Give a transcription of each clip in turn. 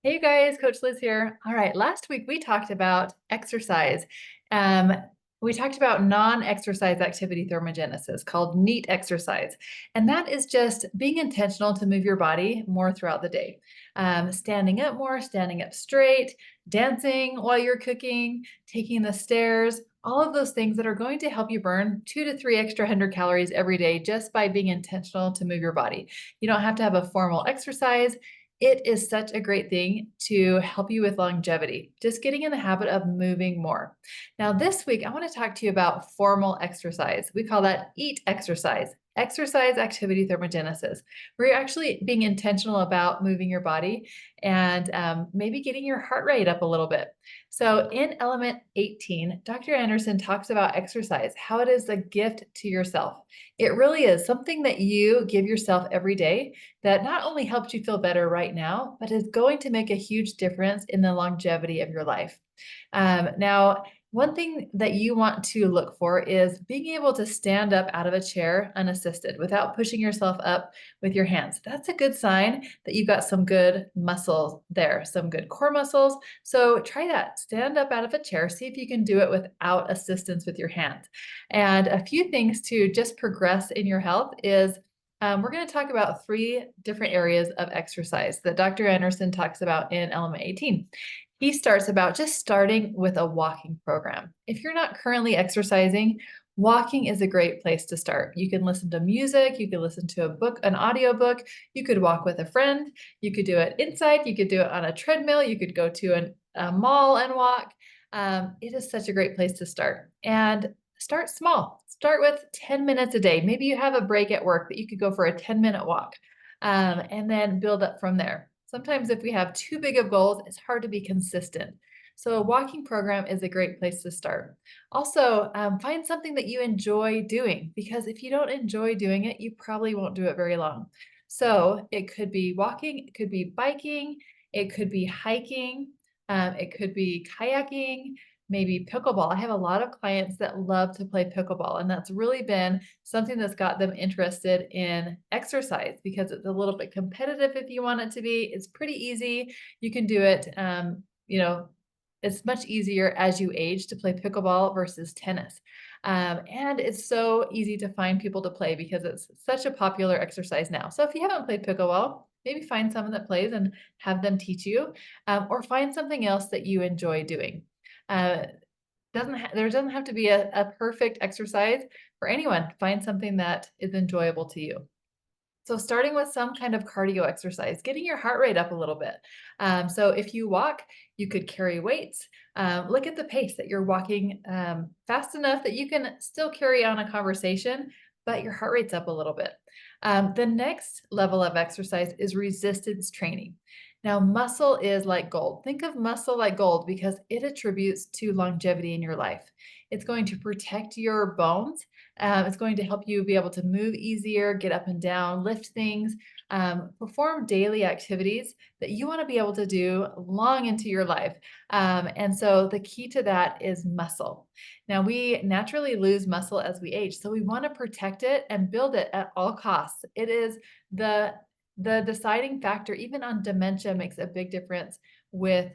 Hey you guys, Coach Liz here. All right, last week we talked about exercise. Um, we talked about non-exercise activity thermogenesis called NEAT exercise. And that is just being intentional to move your body more throughout the day. Standing up more, standing up straight, dancing while you're cooking, taking the stairs, all of those things that are going to help you burn 2 to 3 extra hundred calories every day just by being intentional to move your body. You don't have to have a formal exercise. It is such a great thing to help you with longevity, just getting in the habit of moving more. Now, this week, I want to talk to you about formal exercise. We call that EAT exercise, exercise activity thermogenesis, where you're actually being intentional about moving your body and maybe getting your heart rate up a little bit. So, in element 18, Dr. Anderson talks about exercise, how it is a gift to yourself. It really is something that you give yourself every day that not only helps you feel better right now, but is going to make a huge difference in the longevity of your life. Now, one thing that you want to look for is being able to stand up out of a chair unassisted without pushing yourself up with your hands. That's a good sign that you've got some good muscles there, some good core muscles. So try that. Stand up out of a chair. See if you can do it without assistance with your hands. And a few things to just progress in your health is we're going to talk about 3 different areas of exercise that Dr. Anderson talks about in element 18. He starts about just starting with a walking program. If you're not currently exercising, walking is a great place to start. You can listen to music, you can listen to a book, an audio book, you could walk with a friend, you could do it inside, you could do it on a treadmill, you could go to a mall and walk. It is such a great place to start. And start small. Start with 10 minutes a day. Maybe you have a break at work that you could go for a 10-minute walk and then build up from there. Sometimes if we have too big of goals, it's hard to be consistent. So a walking program is a great place to start. Also, find something that you enjoy doing, because if you don't enjoy doing it, you probably won't do it very long. So it could be walking, it could be biking, it could be hiking, it could be kayaking, maybe pickleball. I have a lot of clients that love to play pickleball, and that's really been something that's got them interested in exercise because it's a little bit competitive if you want it to be. It's pretty easy. You can do it, it's much easier as you age to play pickleball versus tennis. And it's so easy to find people to play because it's such a popular exercise now. So if you haven't played pickleball, maybe find someone that plays and have them teach you, or find something else that you enjoy doing. Uh, there doesn't have to be a perfect exercise for anyone. Find something that is enjoyable to you. So starting with some kind of cardio exercise, getting your heart rate up a little bit. So if you walk, you could carry weights. Look at the pace that you're walking fast enough that you can still carry on a conversation, but your heart rate's up a little bit. The next level of exercise is resistance training. Now, muscle is like gold. Think of muscle like gold because it attributes to longevity in your life. It's going to protect your bones. It's going to help you be able to move easier, get up and down, lift things, perform daily activities that you want to be able to do long into your life. And so the key to that is muscle. Now, we naturally lose muscle as we age, so we want to protect it and build it at all costs. It is the deciding factor, even on dementia, makes a big difference with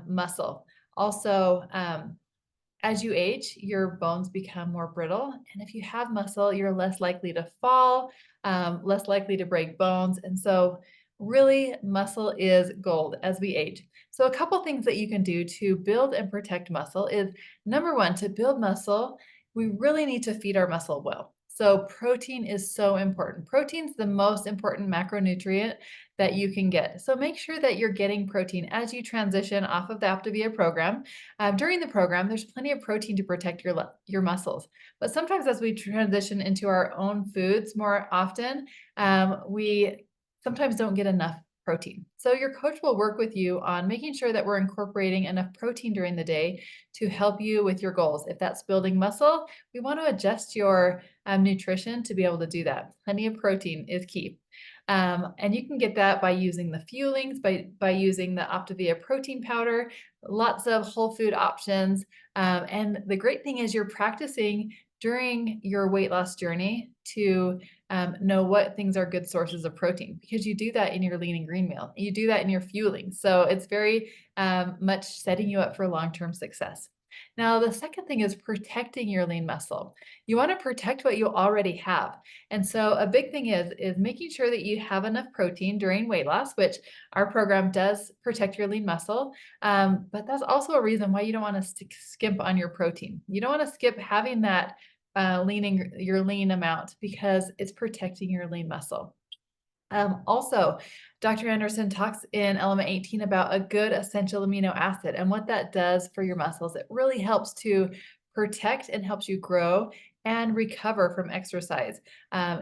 muscle. Also, as you age, your bones become more brittle. And if you have muscle, you're less likely to fall, less likely to break bones. And so really muscle is gold as we age. So a couple things that you can do to build and protect muscle is, number one, to build muscle, we really need to feed our muscle well. So protein is so important. Protein's the most important macronutrient that you can get. So make sure that you're getting protein as you transition off of the Optavia program. During the program, there's plenty of protein to protect your muscles. But sometimes as we transition into our own foods more often, we sometimes don't get enough protein. So your coach will work with you on making sure that we're incorporating enough protein during the day to help you with your goals. If that's building muscle, we want to adjust your nutrition to be able to do that. Plenty of protein is key. And you can get that by using the fuelings, by using the Optavia protein powder, lots of whole food options. And the great thing is you're practicing during your weight loss journey to know what things are good sources of protein, because you do that in your lean and green meal. You do that in your fueling. So it's very much setting you up for long-term success. Now, the second thing is protecting your lean muscle. You want to protect what you already have. And so a big thing is making sure that you have enough protein during weight loss, which our program does protect your lean muscle. But that's also a reason why you don't want to skimp on your protein. You don't want to skip having that leaning your lean amount because it's protecting your lean muscle. Also, Dr. Anderson talks in element 18 about a good essential amino acid and what that does for your muscles. It really helps to protect and helps you grow and recover from exercise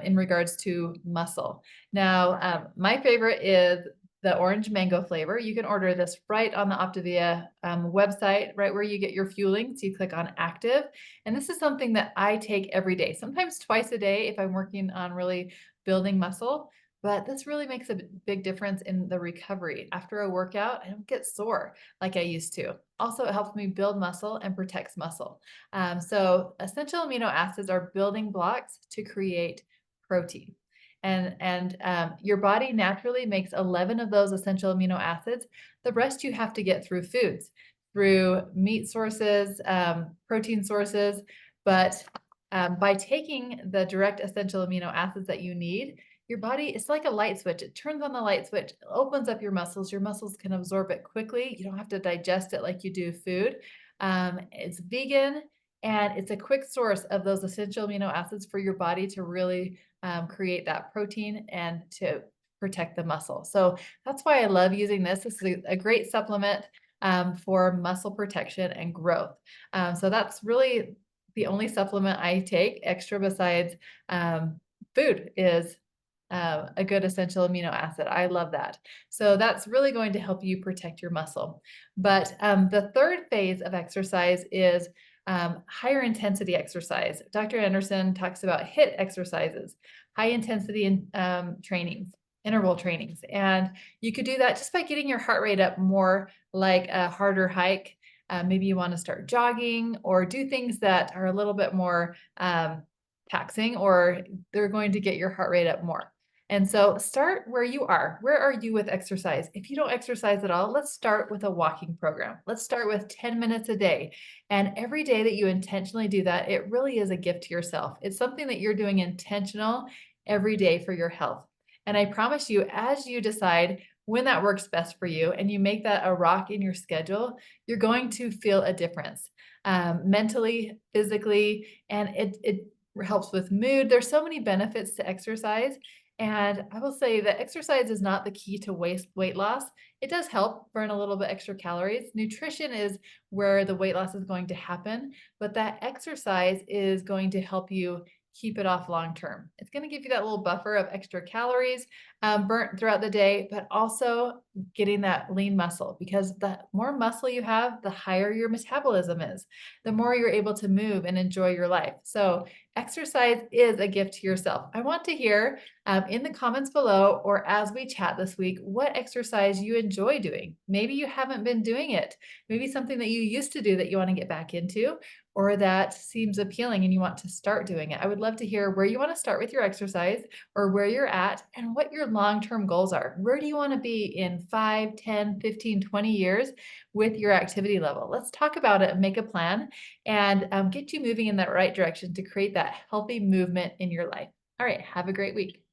in regards to muscle. Now, my favorite is the orange mango flavor. You can order this right on the Optavia website, right where you get your fueling. So you click on active. And this is something that I take every day, sometimes twice a day if I'm working on really building muscle. But this really makes a big difference in the recovery. After a workout, I don't get sore like I used to. Also, it helps me build muscle and protects muscle. So essential amino acids are building blocks to create protein. And your body naturally makes 11 of those essential amino acids. The rest you have to get through foods, through meat sources, protein sources. But by taking the direct essential amino acids that you need, your body, it's like a light switch. It turns on the light switch, opens up your muscles. Your muscles can absorb it quickly. You don't have to digest it like you do food. It's vegan, and it's a quick source of those essential amino acids for your body to really create that protein and to protect the muscle. So that's why I love using this. This is a great supplement for muscle protection and growth. So that's really the only supplement I take extra besides food is a good essential amino acid. I love that. So that's really going to help you protect your muscle. But the third phase of exercise is higher intensity exercise. Dr. Anderson talks about HIIT exercises, high intensity trainings, interval trainings. And you could do that just by getting your heart rate up more, like a harder hike. Maybe you want to start jogging or do things that are a little bit more taxing, or they're going to get your heart rate up more. And so start where you are. Where are you with exercise? If you don't exercise at all, let's start with a walking program. Let's start with 10 minutes a day. And every day that you intentionally do that, it really is a gift to yourself. It's something that you're doing intentional every day for your health. And I promise you, as you decide when that works best for you and you make that a rock in your schedule, you're going to feel a difference mentally, physically, and it helps with mood. There's so many benefits to exercise. And I will say that exercise is not the key to weight loss. It does help burn a little bit extra calories. Nutrition is where the weight loss is going to happen, but that exercise is going to help you keep it off long term. It's going to give you that little buffer of extra calories burnt throughout the day, but also getting that lean muscle, because the more muscle you have, the higher your metabolism is, the more you're able to move and enjoy your life. So exercise is a gift to yourself. I want to hear in the comments below or as we chat this week, what exercise you enjoy doing. Maybe you haven't been doing it. Maybe something that you used to do that you want to get back into, or that seems appealing and you want to start doing it. I would love to hear where you want to start with your exercise or where you're at and what your long-term goals are. Where do you want to be in 5, 10, 15, 20 years with your activity level? Let's talk about it and make a plan and get you moving in that right direction to create that healthy movement in your life. All right, have a great week.